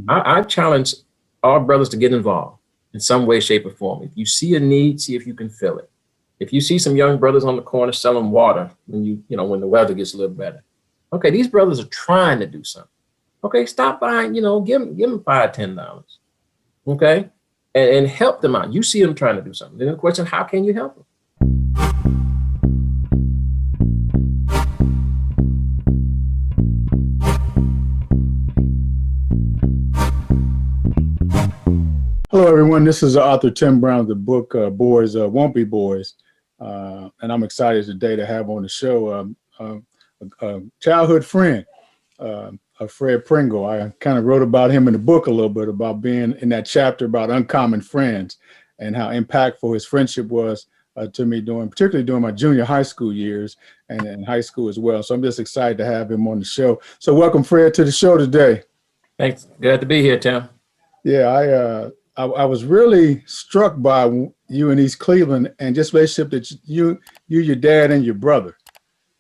I challenge all brothers to get involved in some way, shape, or form. If you see a need, see if you can fill it. If you see some young brothers on the corner selling water when the weather gets a little better, okay, these brothers are trying to do something. Okay, stop by and give them $5, $10. Okay, and help them out. You see them trying to do something. Then the question: how can you help them? Hello, everyone. This is author Tim Brown, the book Boys Won't Be Boys. And I'm excited today to have on the show a childhood friend, Fred Pringle. I kind of wrote about him in the book a little bit, about being in that chapter about uncommon friends and how impactful his friendship was to me particularly during my junior high school years and in high school as well. So I'm just excited to have him on the show. So welcome, Fred, to the show today. Thanks. Glad to be here, Tim. Yeah, I was really struck by you in East Cleveland and just relationship that you, your dad, and your brother,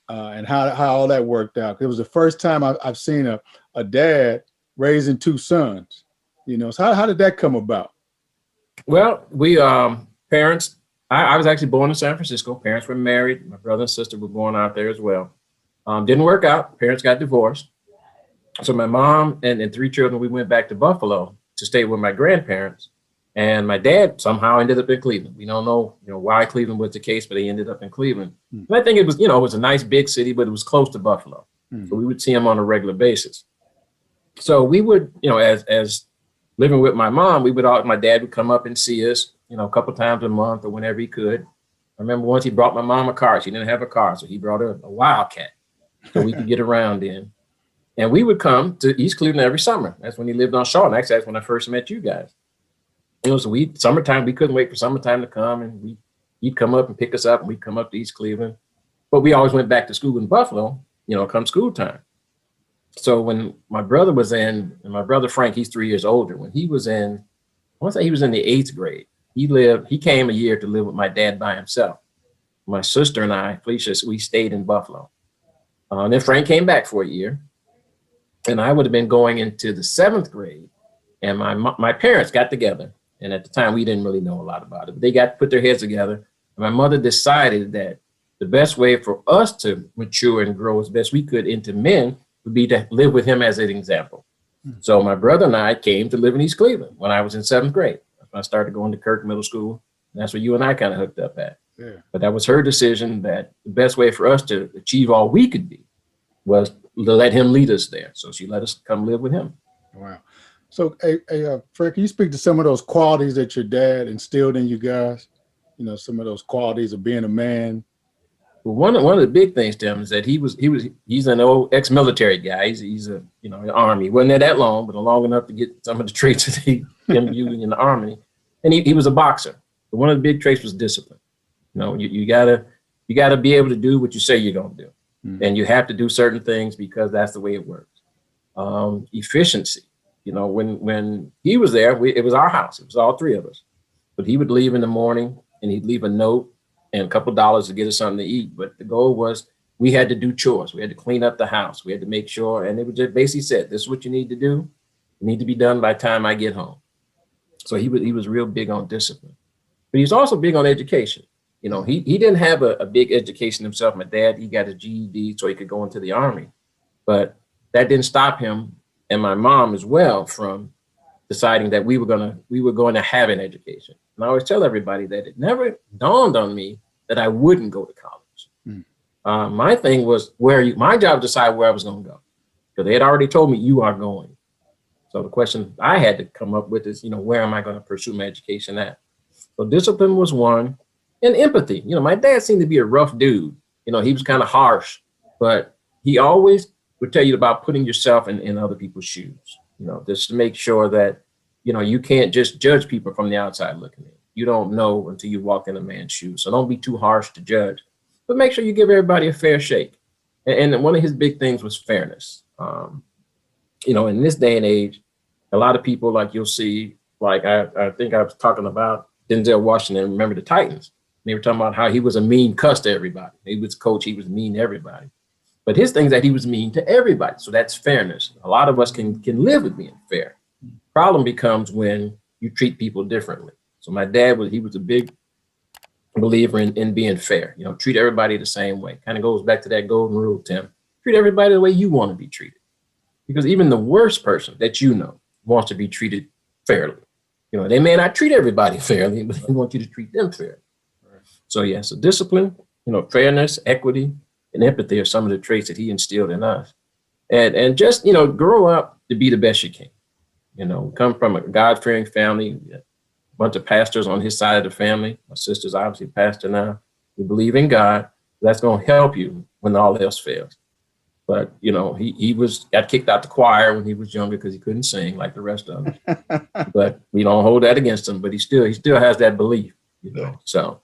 and how all that worked out. It was the first time I've seen a dad raising two sons. So how did that come about? Well, we parents. I was actually born in San Francisco. Parents were married. My brother and sister were born out there as well. Didn't work out. Parents got divorced. So my mom and three children, we went back to Buffalo to stay with my grandparents, and my dad somehow ended up in Cleveland. We don't know, why Cleveland was the case, but he ended up in Cleveland. And I think it was a nice big city, but it was close to Buffalo, so we would see him on a regular basis. So we would, as living with my mom, my dad would come up and see us, a couple times a month or whenever he could. I remember once he brought my mom a car. She didn't have a car, so he brought her a Wildcat so we could get around in. And we would come to East Cleveland every summer. That's when he lived on Shaw. And actually, that's when I first met you guys. So summertime, we couldn't wait for summertime to come. And he'd come up and pick us up, and we'd come up to East Cleveland. But we always went back to school in Buffalo, come school time. So when my brother was and my brother Frank, he's 3 years older. When he was I want to say he was in the 8th grade. He came a year to live with my dad by himself. My sister and I, Felicia, we stayed in Buffalo. And then Frank came back for a year. And I would have been going into the 7th grade, and my parents got together. And at the time, we didn't really know a lot about it, but they put their heads together. And my mother decided that the best way for us to mature and grow as best we could into men would be to live with him as an example. So my brother and I came to live in East Cleveland when I was in 7th grade. I started going to Kirk Middle School. And that's where you and I kind of hooked up at. Yeah. But that was her decision that the best way for us to achieve all we could be was to let him lead us there. So she let us come live with him. Wow. So, Fred, can you speak to some of those qualities that your dad instilled in you guys? Some of those qualities of being a man. Well, one of the big things, Tim, is that he's an old ex-military guy. He's an Army. He wasn't there that long, but long enough to get some of the traits that he imbued in the Army. And he was a boxer. But one of the big traits was discipline. You gotta be able to do what you say you're gonna do. And you have to do certain things because that's the way it works. Efficiency. When he was there, it was our house. It was all three of us. But he would leave in the morning, and he'd leave a note and a couple of dollars to get us something to eat. But the goal was we had to do chores. We had to clean up the house. We had to make sure. And it was just basically said, this is what you need to do. It need to be done by the time I get home. So he was real big on discipline. But he's also big on education. He didn't have a big education himself. My dad, he got a GED so he could go into the Army. But that didn't stop him and my mom as well from deciding that we were going to have an education. And I always tell everybody that it never dawned on me that I wouldn't go to college. My thing was my job to decide where I was going to go, because they had already told me you are going. So the question I had to come up with is, where am I going to pursue my education at? So discipline was one. And empathy. My dad seemed to be a rough dude. He was kind of harsh, but he always would tell you about putting yourself in other people's shoes, just to make sure that, you can't just judge people from the outside looking in. You don't know until you walk in a man's shoes. So don't be too harsh to judge, but make sure you give everybody a fair shake. And one of his big things was fairness. In this day and age, a lot of people, like you'll see, like I think I was talking about Denzel Washington, remember the Titans. They were talking about how he was a mean cuss to everybody. He was coach, he was mean to everybody. But his thing is that he was mean to everybody. So that's fairness. A lot of us can live with being fair. Problem becomes when you treat people differently. So my dad he was a big believer in being fair. You know, treat everybody the same way. Kind of goes back to that golden rule, Tim. Treat everybody the way you want to be treated. Because even the worst person that you know wants to be treated fairly. You know, they may not treat everybody fairly, but they want you to treat them fairly. So yeah, so discipline, you know, fairness, equity, and empathy are some of the traits that he instilled in us. And just, you know, grow up to be the best you can. You know, come from a God-fearing family, a bunch of pastors on his side of the family. My sister's obviously a pastor now. We believe in God. That's going to help you when all else fails. But, you know, he got kicked out the choir when he was younger because he couldn't sing like the rest of us. But we don't hold that against him. But he still has that belief, you know. So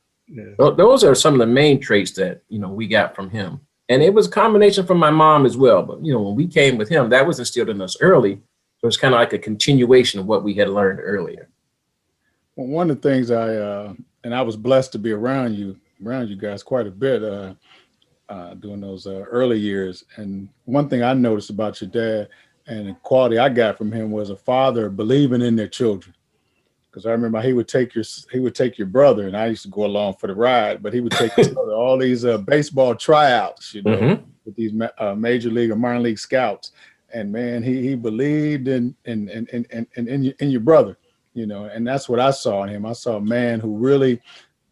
those are some of the main traits that, you know, we got from him. And it was a combination from my mom as well. But, you know, when we came with him, that was instilled in us early. So it's kind of like a continuation of what we had learned earlier. Well, one of the things and I was blessed to be around you guys quite a bit during those early years. And one thing I noticed about your dad and the quality I got from him was a father believing in their children. Because I remember he would take your brother, and I used to go along for the ride, but he would take all these baseball tryouts, you know, with these major league or minor league scouts. And man, he believed in your brother, you know, and that's what I saw in him. I saw a man who really,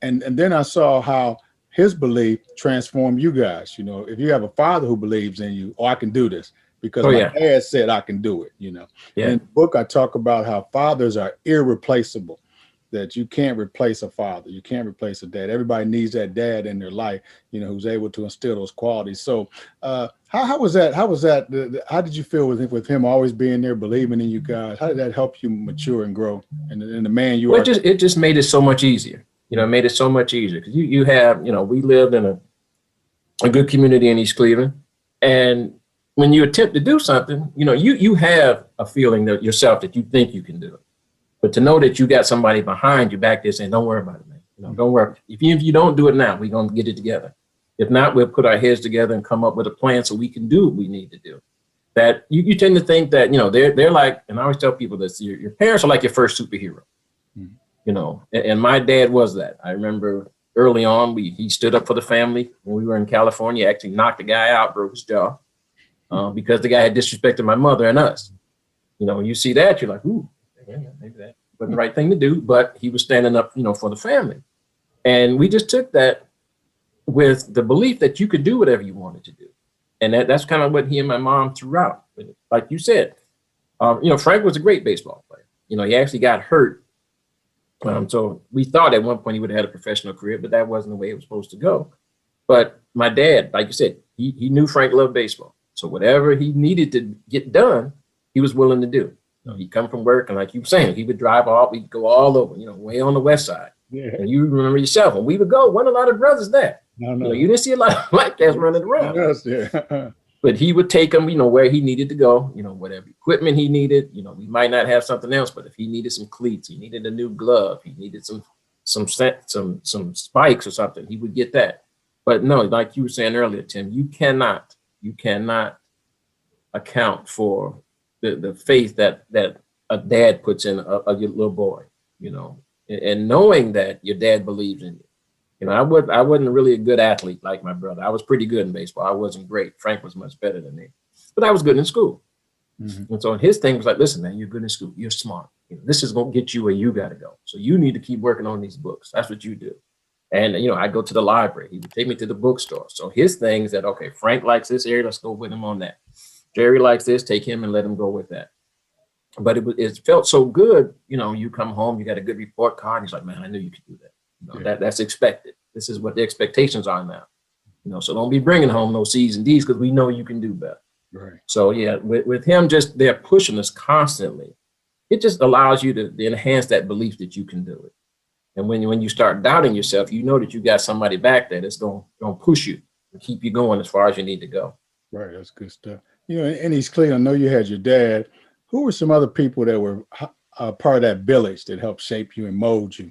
and then I saw how his belief transformed you guys. You know, if you have a father who believes in you, I can do this because my dad said I can do it, you know. Yeah. And in the book, I talk about how fathers are irreplaceable, that you can't replace a father. You can't replace a dad. Everybody needs that dad in their life, you know, who's able to instill those qualities. So how was that? How did you feel with him always being there, believing in you guys? How did that help you mature and grow and the man you are? It just made it so much easier. You know, it made it so much easier because you have, you know, we lived in a good community in East Cleveland. And when you attempt to do something, you know, you have a feeling that yourself that you think you can do it. But to know that you got somebody behind you back there saying, don't worry about it, man. You know, don't worry. If you don't do it now, we're going to get it together. If not, we'll put our heads together and come up with a plan so we can do what we need to do. That you tend to think that, you know, they're like, and I always tell people this, your parents are like your first superhero. You know, and my dad was that. I remember early on, he stood up for the family when we were in California, actually knocked the guy out, broke his jaw because the guy had disrespected my mother and us. You know, when you see that, you're like, ooh, maybe that wasn't the right thing to do, but he was standing up, you know, for the family. And we just took that with the belief that you could do whatever you wanted to do. And that's kind of what he and my mom threw out. Like you said, you know, Frank was a great baseball player. You know, he actually got hurt. So we thought at one point he would have had a professional career, but that wasn't the way it was supposed to go. But my dad, like you said, he knew Frank loved baseball. So whatever he needed to get done, he was willing to do. You know, he'd come from work, and like you were saying, he would drive we'd go all over, you know, way on the west side. Yeah. And you remember yourself, when we would go, wasn't a lot of brothers there. No. You know, you didn't see a lot of black cats running around. Yes, yeah. But he would take him, you know, where he needed to go, you know, whatever equipment he needed. You know, we might not have something else, but if he needed some cleats, he needed a new glove, he needed some spikes or something, he would get that. But no, like you were saying earlier, Tim, you cannot account for the faith that a dad puts in a little boy, you know, and knowing that your dad believes in you. You know, I wasn't really a good athlete like my brother. I was pretty good in baseball. I wasn't great. Frank was much better than me, but I was good in school. Mm-hmm. And so his thing was like, listen, man, you're good in school. You're smart. You know, this is going to get you where you got to go. So you need to keep working on these books. That's what you do. And, you know, I go to the library. He would take me to the bookstore. So his thing is that, okay, Frank likes this area. Let's go with him on that. Jerry likes this. Take him and let him go with that. But it felt so good. You know, you come home, you got a good report card. He's like, man, I knew you could do that. You know, that's expected. This is what the expectations are now. You know, so don't be bringing home those C's and D's because we know you can do better. Right. So yeah, with him, just they're pushing us constantly. It just allows you to enhance that belief that you can do it. And when you start doubting yourself, you know that you got somebody back there that's going to push you and keep you going as far as you need to go. Right. That's good stuff. You know, in East Cleveland, I know you had your dad. Who were some other people that were part of that village that helped shape you and mold you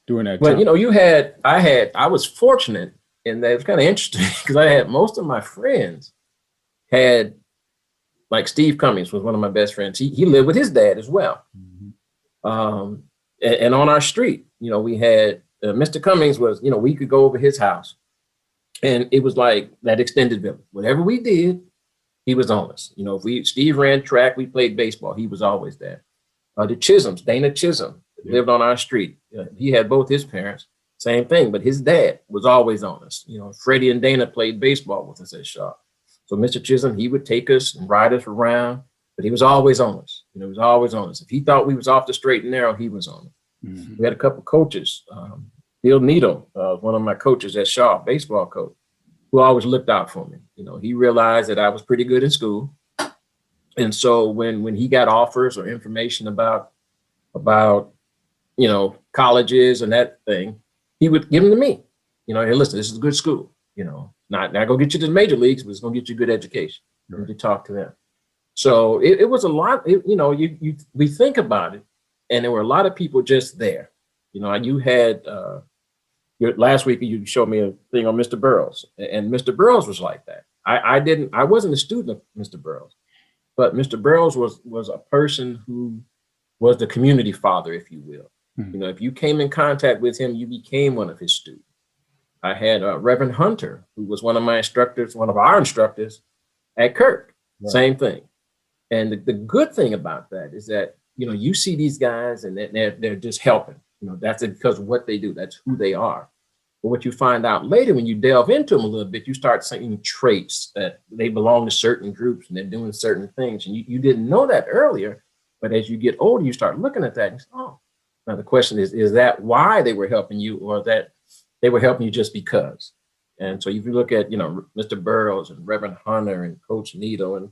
during that time? Well, you know, I was fortunate in that. It was kind of interesting because I had most of my friends had like Steve Cummings was one of my best friends. He lived with his dad as well. And on our street, we had Mr. Cummings was, we could go over his house, and it was like that extended village. Whatever we did, he was on us. If Steve ran track, we played baseball, he was always there. The Chisholms, Dana Chisholm lived on our street. He had both his parents, same thing, but his dad was always on us. Freddie and Dana played baseball with us at Shaw. So Mr. Chisholm, he would take us and ride us around, but he was always on us. He was always on us. If he thought we was off the straight and narrow, he was on it. We had a couple of coaches. Bill Needle, one of my coaches at Shaw, baseball coach, who always looked out for me. He realized that I was pretty good in school. And so when he got offers or information about colleges and that thing, he would give them to me. Hey, listen, this is a good school. Not going to get you to the major leagues, but it's going to get you good education. Right. To talk to them. So it was a lot. We think about it, and there were a lot of people just there. You had last week you showed me a thing on Mr. Burroughs, and Mr. Burroughs was like that. I wasn't a student of Mr. Burroughs, but Mr. Burroughs was a person who was the community father, if you will. If you came in contact with him, you became one of his students. I had Reverend Hunter, who was one of my instructors, one of our instructors at Kirk. Right. Same thing. And the good thing about that is that, you see these guys and they're just helping. That's because of what they do. That's who they are. But what you find out later, when you delve into them a little bit, you start seeing traits that they belong to certain groups and they're doing certain things. And you didn't know that earlier. But as you get older, you start looking at that and say, oh, now the question is that why they were helping you, or that they were helping you just because? And so if you look at, Mr. Burroughs and Reverend Hunter and Coach Needle and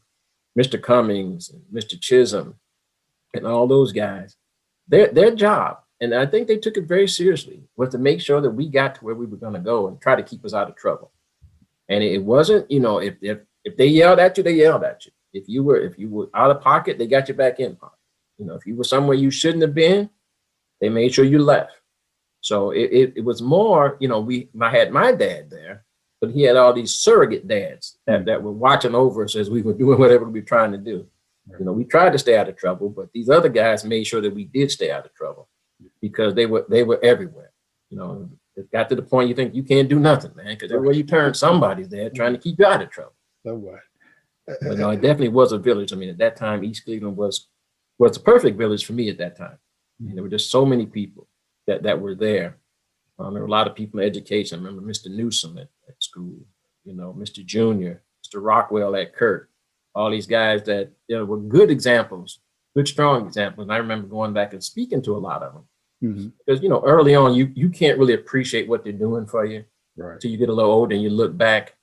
Mr. Cummings and Mr. Chisholm and all those guys, their job, and I think they took it very seriously, was to make sure that we got to where we were going to go and try to keep us out of trouble. And it wasn't, if they yelled at you, they yelled at you. If you were out of pocket, they got you back in pocket. If you were somewhere you shouldn't have been, they made sure you left. So it was more, I had my dad there, but he had all these surrogate dads that were watching over us as we were doing whatever we were trying to do. Right. We tried to stay out of trouble, but these other guys made sure that we did stay out of trouble because they were everywhere. It got to the point you think you can't do nothing, man, because everywhere you turn, somebody's there trying to keep you out of trouble. So what? But no, it definitely was a village. I mean, at that time, East Cleveland was the perfect village for me at that time. There were just so many people that were there. There were a lot of people in education. I remember Mr. Newsom at school, Mr. Junior, Mr. Rockwell at Kirk, all these guys that were good examples, good, strong examples. And I remember going back and speaking to a lot of them. Because, early on, you can't really appreciate what they're doing for you. Right. Until you get a little older and you look back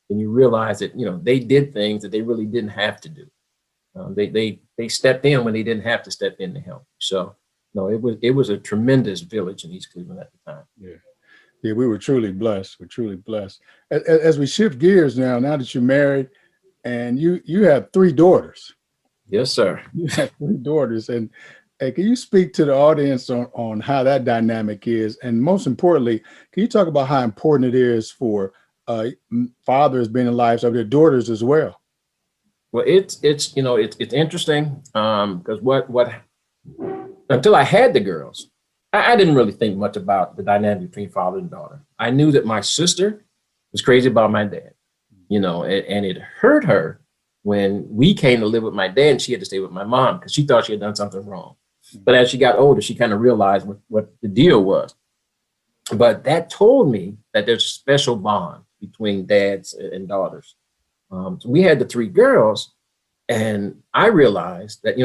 and you realize that, they did things that they really didn't have to do. They stepped in when they didn't have to step in to help. So, no, it was a tremendous village in East Cleveland at the time. Yeah, we were truly blessed. We're truly blessed. As we shift gears now that you're married, and you have 3 daughters. Yes, sir. You have 3 daughters, and can you speak to the audience on how that dynamic is, and most importantly, can you talk about how important it is for fathers being in the lives of their daughters as well? Well, it's interesting because what until I had the girls, I didn't really think much about the dynamic between father and daughter. I knew that my sister was crazy about my dad, and it hurt her when we came to live with my dad and she had to stay with my mom because she thought she had done something wrong. But as she got older, she kind of realized what the deal was. But that told me that there's a special bond between dads and daughters. So we had the 3 girls, and I realized that,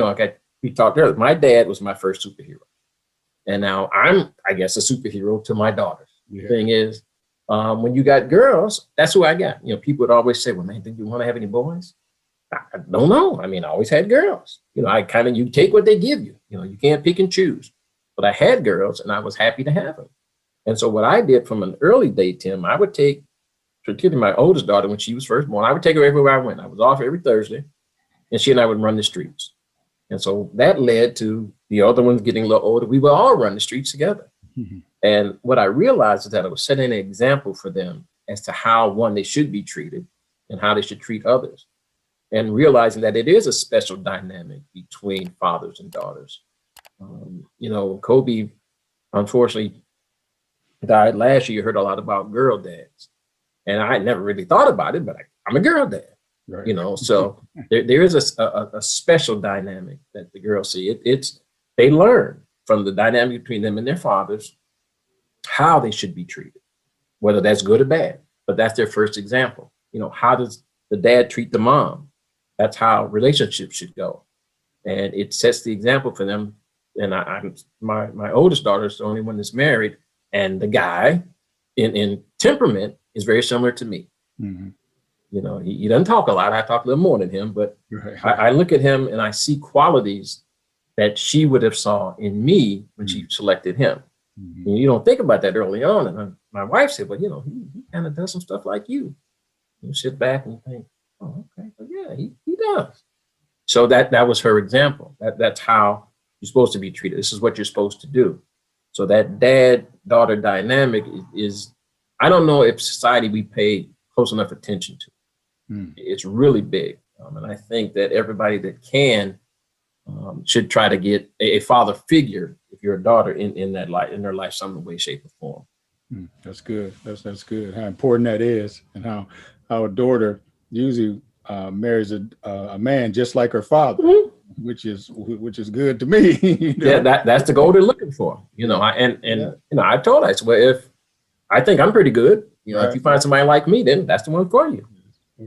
we talked earlier, my dad was my first superhero. And now I'm, I guess, a superhero to my daughters. Yeah. The thing is, when you got girls, that's who I got. People would always say, well, man, think you want to have any boys? I don't know. I mean, I always had girls. You take what they give you. You can't pick and choose. But I had girls, and I was happy to have them. And so what I did from an early day, Tim, I would take, particularly my oldest daughter, when she was first born, I would take her everywhere I went. I was off every Thursday, and she and I would run the streets. And so that led to the other ones getting a little older. We would all run the streets together. Mm-hmm. And what I realized is that I was setting an example for them as to how, one, they should be treated and how they should treat others. and realizing that it is a special dynamic between fathers and daughters. Kobe, unfortunately, died last year. You heard a lot about girl dads, and I never really thought about it, but I'm a girl dad. Right. So there is a special dynamic that the girls see. They learn from the dynamic between them and their fathers how they should be treated, whether that's good or bad. But that's their first example. How does the dad treat the mom? That's how relationships should go, and it sets the example for them. And my oldest daughter is the only one that's married, and the guy in temperament is very similar to me. Mm-hmm. He doesn't talk a lot. I talk a little more than him, but right. I look at him and I see qualities that she would have saw in me when she selected him. Mm-hmm. And you don't think about that early on. And my wife said, well, he kind of does some stuff like you. You sit back and you think, oh, okay, well, yeah, he does. So that was her example. That's how you're supposed to be treated. This is what you're supposed to do. So that dad-daughter dynamic is, I don't know if society we pay close enough attention to. It's really big. And I think that everybody that can should try to get a father figure, if you're a daughter, in their life, some way, shape, or form. That's good. That's good. How important that is, and how a daughter usually marries a man just like her father, mm-hmm. which is good to me. Yeah, that's the goal they're looking for. I told her, I said, well, if I think I'm pretty good, right. If you find somebody like me, then that's the one for you.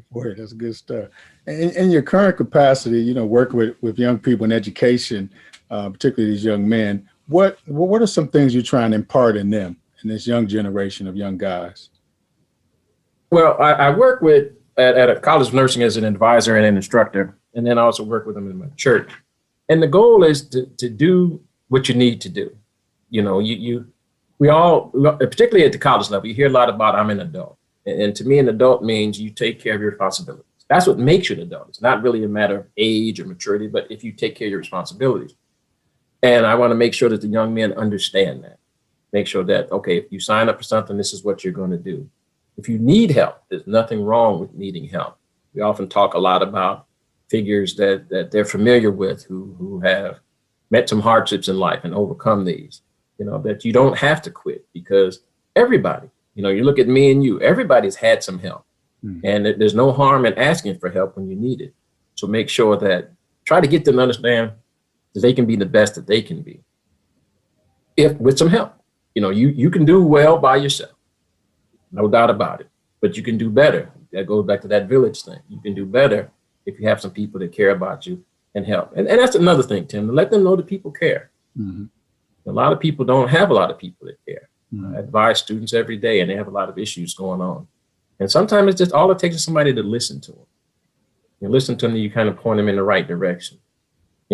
Boy, that's good stuff. In your current capacity, work with young people in education, particularly these young men, what are some things you're trying to impart in them, in this young generation of young guys? Well, I work at a college of nursing as an advisor and an instructor, and then I also work with them in my church. And the goal is to do what you need to do. We all, particularly at the college level, you hear a lot about I'm an adult. And to me, an adult means you take care of your responsibilities. That's what makes you an adult. It's not really a matter of age or maturity, but if you take care of your responsibilities. And I want to make sure that the young men understand that. Make sure that, okay, if you sign up for something, this is what you're going to do. If you need help, there's nothing wrong with needing help. We often talk a lot about figures that they're familiar with who have met some hardships in life and overcome these, that you don't have to quit, because everybody, you look at me and you, everybody's had some help. And there's no harm in asking for help when you need it. So make sure that, try to get them to understand that they can be the best that they can be, if with some help. You can do well by yourself, no doubt about it, but you can do better. That goes back to that village thing. You can do better if you have some people that care about you and help. And that's another thing, Tim, to let them know that people care. Mm-hmm. A lot of people don't have a lot of people that care. Mm-hmm. I advise students every day, and they have a lot of issues going on. And sometimes it's just all it takes is somebody to listen to them. You listen to them, you kind of point them in the right direction.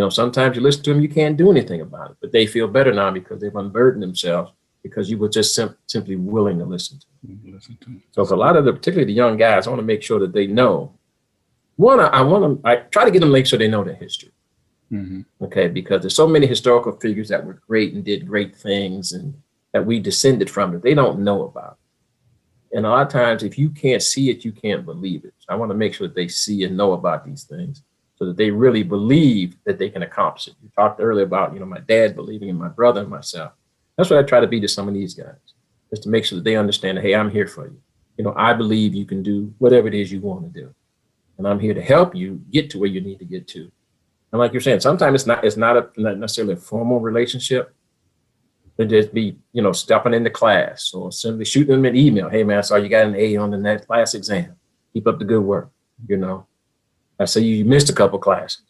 Sometimes you listen to them, you can't do anything about it, but they feel better now because they've unburdened themselves because you were just simply willing to listen to them. So for a lot of particularly the young guys, I want to make sure that they know. One, I try to get them to make sure they know their history. Mm-hmm. Okay, because there's so many historical figures that were great and did great things and that we descended from that they don't know about. And a lot of times, if you can't see it, you can't believe it. So I want to make sure that they see and know about these things so that they really believe that they can accomplish it. You talked earlier about, my dad believing in my brother and myself. That's what I try to be to some of these guys, is to make sure that they understand that, hey, I'm here for you. I believe you can do whatever it is you want to do. And I'm here to help you get to where you need to get to. And like you're saying, sometimes it's not necessarily a formal relationship. It just be, stepping into class or simply shooting them an email. Hey, man, I saw you got an A on the next class exam. Keep up the good work. I say you missed a couple classes.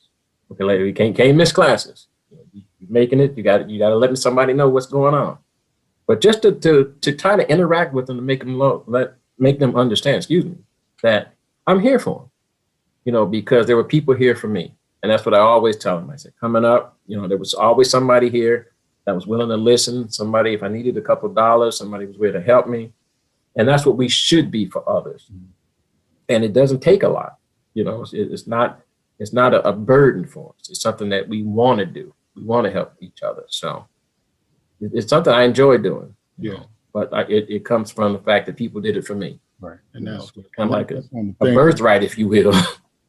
Okay, later you can't miss classes. You're making it. You got to let somebody know what's going on. But just to try to interact with them to make them understand. That I'm here for them. Because there were people here for me, and that's what I always tell them. I said, coming up, there was always somebody here that was willing to listen. Somebody, if I needed a couple of dollars, somebody was willing to help me. And that's what we should be for others. Mm-hmm. And it doesn't take a lot. It's not a burden for us. It's something that we want to do. We want to help each other. So it's something I enjoy doing. Yeah. But it comes from the fact that people did it for me. Right. And that's kind of like a birthright, if you will.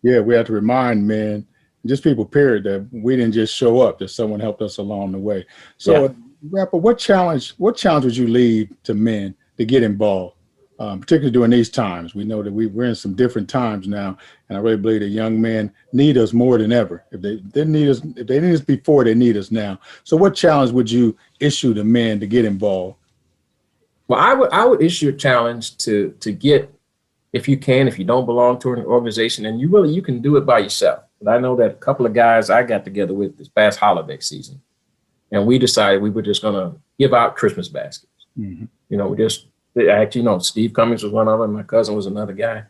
Yeah, we have to remind men, just people, period, that we didn't just show up, that someone helped us along the way. So, Yeah. Rapper, what challenge would you leave to men to get involved, particularly during these times? We know that we're in some different times now, and I really believe that young men need us more than ever. If they didn't need us, if they didn't need us before, they need us now. So, what challenge would you issue to men to get involved? Well, I would issue a challenge to get, if you can, if you don't belong to an organization, and you can do it by yourself. But I know that a couple of guys I got together with this past holiday season, and we decided we were just going to give out Christmas baskets. Mm-hmm. Steve Cummings was one of them. My cousin was another guy,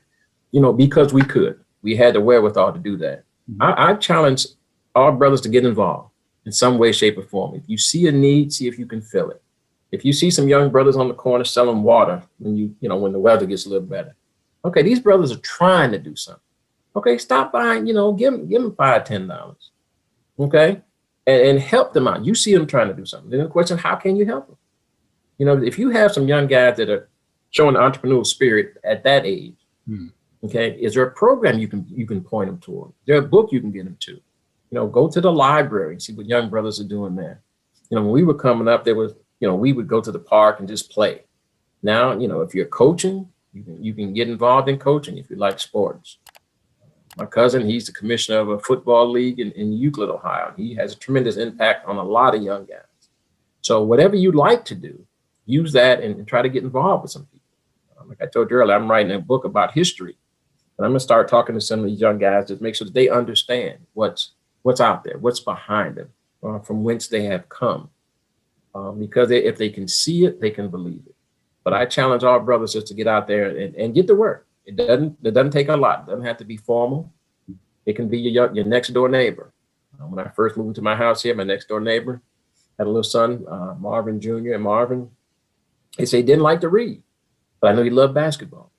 because we had the wherewithal to do that. Mm-hmm. I challenge all brothers to get involved in some way, shape, or form. If you see a need, see if you can fill it. If you see some young brothers on the corner selling water when when the weather gets a little better, okay, these brothers are trying to do something. Okay, stop by, give them $5, $10. Okay, and help them out. You see them trying to do something. Then the question, how can you help them? If you have some young guys that are showing the entrepreneurial spirit at that age, okay, is there a program you can point them toward? Is there a book you can get them to? Go to the library and see what young brothers are doing there. When we were coming up, there was, we would go to the park and just play. Now, if you're coaching, you can get involved in coaching if you like sports. My cousin, he's the commissioner of a football league in Euclid, Ohio. He has a tremendous impact on a lot of young guys. So whatever you like to do, use that and try to get involved with some people. Like I told you earlier, I'm writing a book about history, and I'm going to start talking to some of these young guys to make sure that they understand what's out there, what's behind them, from whence they have come. Because if they can see it, they can believe it. But I challenge all brothers just to get out there and get to work. It doesn't take a lot. It doesn't have to be formal. It can be your next door neighbor. When I first moved into my house here, my next door neighbor had a little son, Marvin Jr. And Marvin, he said he didn't like to read, but I knew he loved basketball.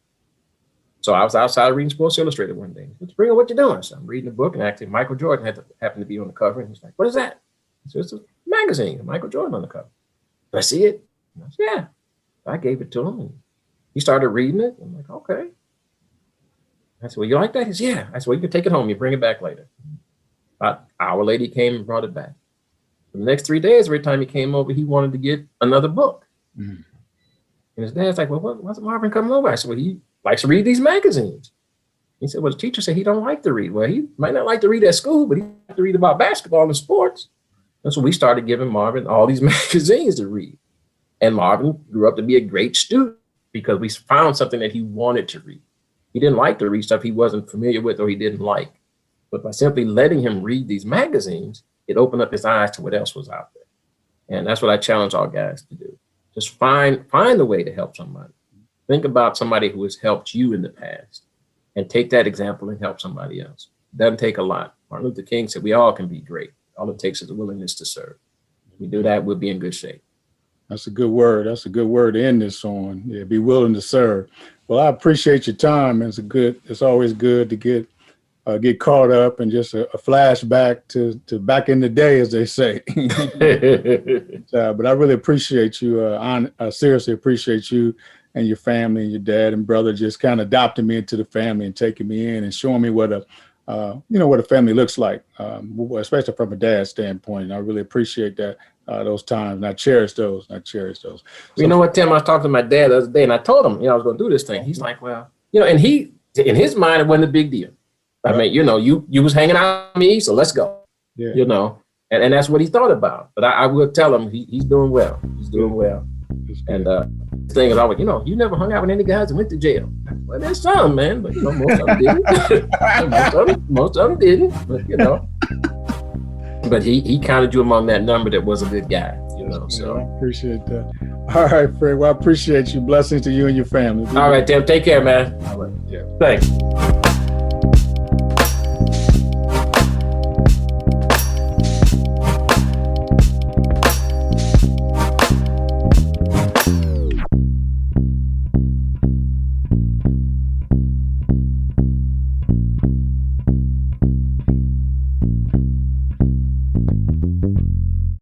So I was outside reading Sports Illustrated one day. He said, Pringle, what you doing? So I'm reading a book, and actually Michael Jordan happened to be on the cover. And he's like, what is that? He said, it's a magazine, Michael Jordan on the cover. Did I see it? And I said, yeah. I gave it to him, and he started reading it. I'm like, okay. I said, well, you like that? He said, yeah. I said, well, you can take it home. You bring it back later. About an hour later, he came and brought it back. For the next 3 days, every time he came over, he wanted to get another book. Mm-hmm. And his dad's like, well, what's Marvin coming over? I said, well, he likes to read these magazines. He said, well, the teacher said he don't like to read. Well, he might not like to read at school, but he likes to read about basketball and sports. And so we started giving Marvin all these magazines to read. And Marvin grew up to be a great student because we found something that he wanted to read. He didn't like to read stuff he wasn't familiar with or he didn't like. But by simply letting him read these magazines, it opened up his eyes to what else was out there. And that's what I challenge all guys to do. Just find a way to help somebody. Think about somebody who has helped you in the past and take that example and help somebody else. It doesn't take a lot. Martin Luther King said we all can be great. All it takes is a willingness to serve. If we do that, we'll be in good shape. That's a good word. That's a good word to end this on. Yeah, be willing to serve. Well, I appreciate your time. It's always good to get caught up and just a flashback to back in the day, as they say. But I really appreciate you. I seriously appreciate you and your family and your dad and brother just kind of adopting me into the family and taking me in and showing me what a family looks like, especially from a dad's standpoint. And I really appreciate that. Those times, and I cherish those. So, you know what, Tim? I was talking to my dad the other day, and I told him, I was going to do this thing. He's like, well, and he, in his mind, it wasn't a big deal. I mean, you was hanging out with me, so let's go. Yeah. And that's what he thought about. But I will tell him he's doing well. He's doing well. And the thing is always, you never hung out with any guys that went to jail. Well, there's some, man, but most of them didn't. most of them didn't, but But he counted you among that number that was a good guy, so. I appreciate that. All right, Fred. Well, I appreciate you. Blessings to you and your family. All right, Tim. Take care, man. All right. Yeah. Thanks.